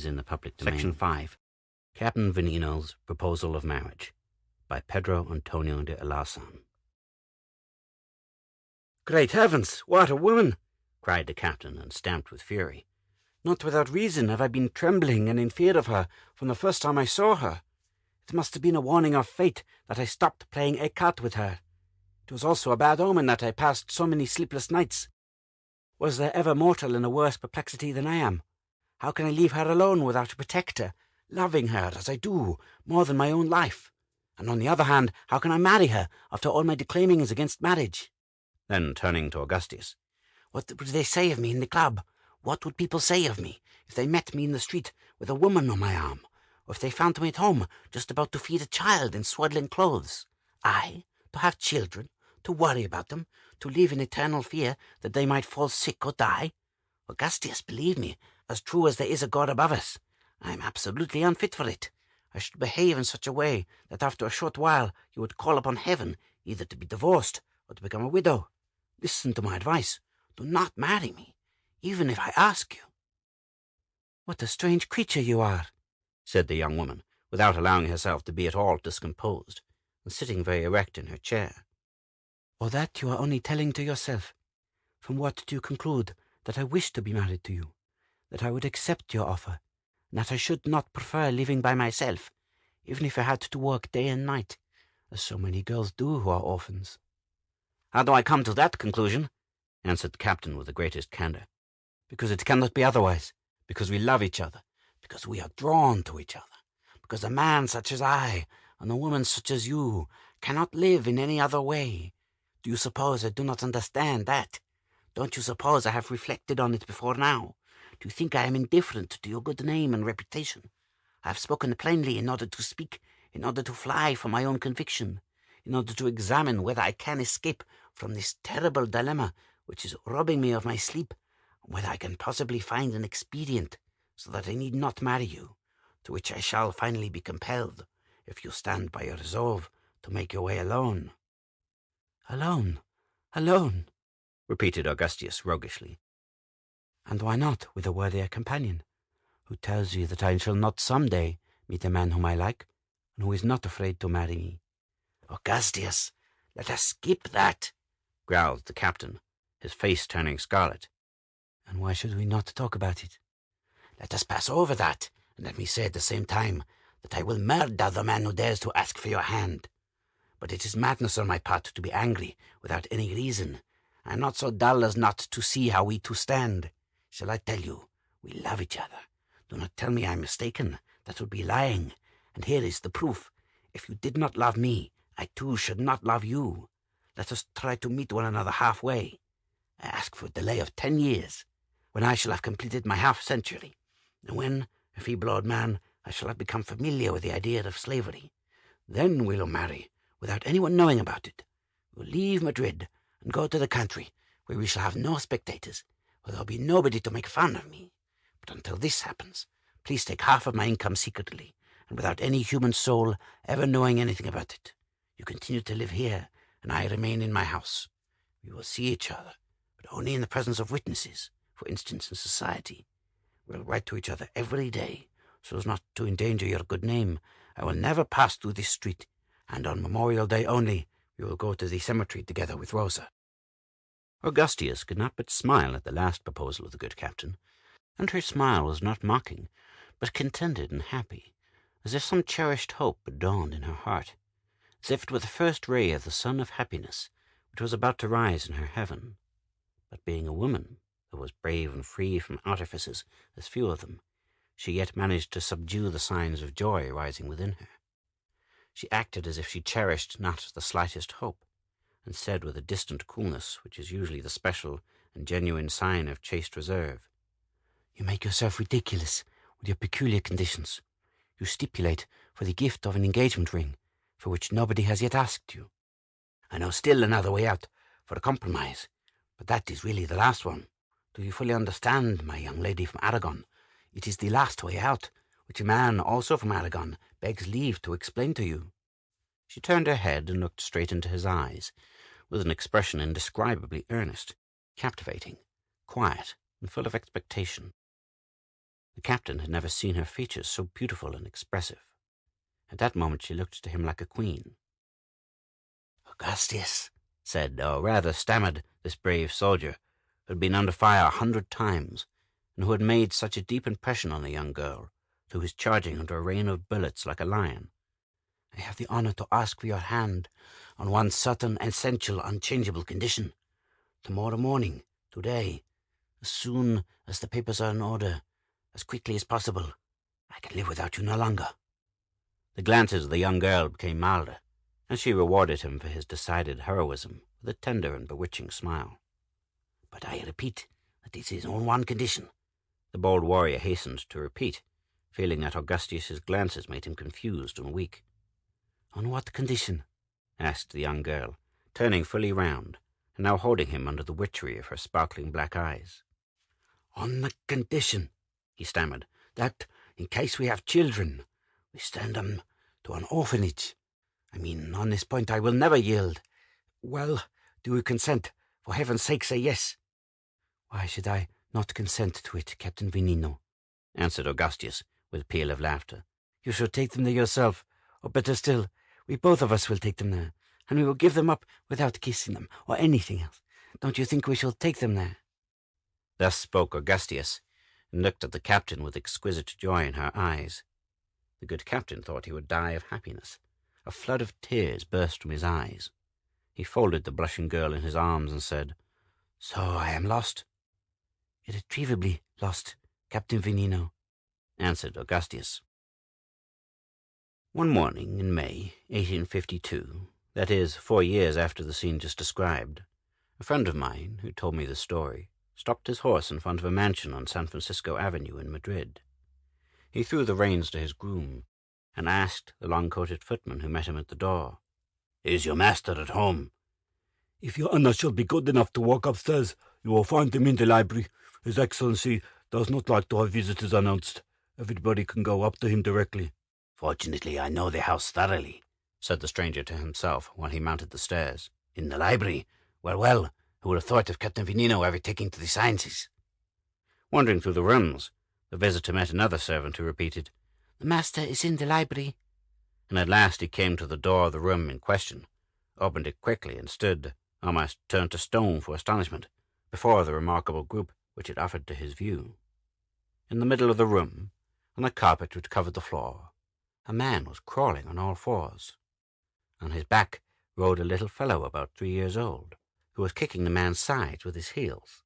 is in the public domain. Section 5. Captain Veneno's Proposal of Marriage by Pedro Antonio de Alarcon. "Great heavens, what a woman!" cried the captain, and stamped with fury. "Not without reason have I been trembling and in fear of her from the first time I saw her. It must have been a warning of fate that I stopped playing écarté with her. It was also a bad omen that I passed so many sleepless nights. Was there ever mortal in a worse perplexity than I am? How can I leave her alone without a protector, loving her as I do, more than my own life? And on the other hand, how can I marry her after all my declaimings against marriage?" Then, turning to Augustus, "What would they say of me in the club? What would people say of me if they met me in the street with a woman on my arm, or if they found me at home just about to feed a child in swaddling clothes? I, to have children, to worry about them, to live in eternal fear that they might fall sick or die? Augustus, believe me, as true as there is a God above us, I am absolutely unfit for it. I should behave in such a way that after a short while you would call upon heaven either to be divorced or to become a widow. Listen to my advice. Do not marry me, even if I ask you." "What a strange creature you are," said the young woman, without allowing herself to be at all discomposed, and sitting very erect in her chair. "Or that you are only telling to yourself? From what do you conclude that I wish to be married to you, that I would accept your offer, and that I should not prefer living by myself, even if I had to work day and night, as so many girls do who are orphans?" "How do I come to that conclusion?" answered the captain with the greatest candor. "Because it cannot be otherwise, because we love each other, because we are drawn to each other, because a man such as I and a woman such as you cannot live in any other way. Do you suppose I do not understand that? Don't you suppose I have reflected on it before now? Do you think I am indifferent to your good name and reputation? I have spoken plainly in order to speak, in order to fly from my own conviction, in order to examine whether I can escape from this terrible dilemma which is robbing me of my sleep, and whether I can possibly find an expedient so that I need not marry you, to which I shall finally be compelled, if you stand by your resolve to make your way alone." "Alone? Alone?" repeated Augustus roguishly. "And why not with a worthier companion, who tells you that I shall not some day meet a man whom I like, and who is not afraid to marry me?" "Augustus, let us skip that," growled the captain, his face turning scarlet. "And why should we not talk about it?" "Let us pass over that, and let me say at the same time that I will murder the man who dares to ask for your hand. But it is madness on my part to be angry without any reason. I am not so dull as not to see how we two stand. Shall I tell you? We love each other. Do not tell me I am mistaken. That would be lying. And here is the proof. If you did not love me, I too should not love you. Let us try to meet one another halfway. I ask for a delay of 10 years, when I shall have completed my half-century, and when, a feeble old man, I shall have become familiar with the idea of slavery. Then we will marry, without anyone knowing about it. We will leave Madrid and go to the country, where we shall have no spectators, where there will be nobody to make fun of me. But until this happens, please take half of my income secretly, and without any human soul ever knowing anything about it. You continue to live here, and I remain in my house. We will see each other, but only in the presence of witnesses, for instance in society. We will write to each other every day, so as not to endanger your good name. I will never pass through this street, and on Memorial Day only we will go to the cemetery together with Rosa." Augustus could not but smile at the last proposal of the good captain, and her smile was not mocking, but contented and happy, as if some cherished hope had dawned in her heart, as if it were the first ray of the sun of happiness which was about to rise in her heaven. But being a woman, that was brave and free from artifices as few of them, she yet managed to subdue the signs of joy rising within her. She acted as if she cherished not the slightest hope, and said with a distant coolness which is usually the special and genuine sign of chaste reserve, "You make yourself ridiculous with your peculiar conditions. You stipulate for the gift of an engagement ring, for which nobody has yet asked you. I know still another way out, for a compromise, but that is really the last one. Do you fully understand, my young lady from Aragon? It is the last way out, which a man also from Aragon begs leave to explain to you." She turned her head and looked straight into his eyes, with an expression indescribably earnest, captivating, quiet, and full of expectation. The captain had never seen her features so beautiful and expressive. At that moment she looked to him like a queen. Augustus, said, or rather stammered, this brave soldier, who had been under fire 100 times, and who had made such a deep impression on the young girl, through his charging under a rain of bullets like a lion. I have the honor to ask for your hand on one certain, essential, unchangeable condition. Tomorrow morning, today, as soon as the papers are in order, as quickly as possible, I can live without you no longer. The glances of the young girl became milder, and she rewarded him for his decided heroism with a tender and bewitching smile. But I repeat that this is on one condition. The bold warrior hastened to repeat, feeling that Augustius's glances made him confused and weak. On what condition? Asked the young girl, turning fully round, and now holding him under the witchery of her sparkling black eyes. On the condition, he stammered, that in case we have children, we send them to an orphanage. I mean, on this point I will never yield. Well, do you consent? For heaven's sake, say yes. Why should I not consent to it, Captain Veneno? Answered Augustius with a peal of laughter. You shall take them there yourself, or better still, we both of us will take them there, and we will give them up without kissing them, or anything else. Don't you think we shall take them there? Thus spoke Augustius, and looked at the captain with exquisite joy in her eyes. The good captain thought he would die of happiness. A flood of tears burst from his eyes. He folded the blushing girl in his arms and said, So I am lost? Irretrievably lost, Captain Veneno, answered Augustius. One morning in May, 1852, that is, 4 years after the scene just described, a friend of mine, who told me the story, stopped his horse in front of a mansion on San Francisco Avenue in Madrid. He threw the reins to his groom, and asked the long-coated footman who met him at the door, Is your master at home? If your Honor shall be good enough to walk upstairs, you will find him in the library. His Excellency does not like to have visitors announced. Everybody can go up to him directly. Fortunately, I know the house thoroughly, said the stranger to himself while he mounted the stairs. In the library? Well, well, who would have thought of Captain Veneno ever taking to the sciences? Wandering through the rooms, the visitor met another servant who repeated, The master is in the library. And at last he came to the door of the room in question, opened it quickly, and stood, almost turned to stone for astonishment, before the remarkable group which it offered to his view. In the middle of the room, on the carpet which covered the floor, a man was crawling on all fours. On his back rode a little fellow about 3 years old, who was kicking the man's sides with his heels.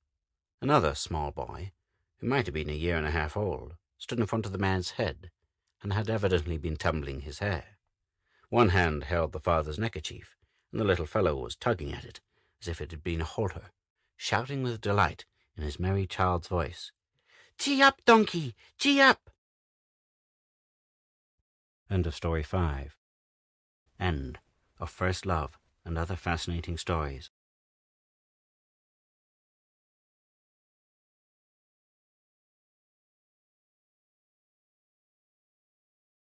Another small boy, who might have been 1.5 years old, stood in front of the man's head, and had evidently been tumbling his hair. One hand held the father's neckerchief, and the little fellow was tugging at it, as if it had been a halter, shouting with delight in his merry child's voice, Gee up, donkey! Gee up! End of Story 5. End of First Love and Other Fascinating Stories.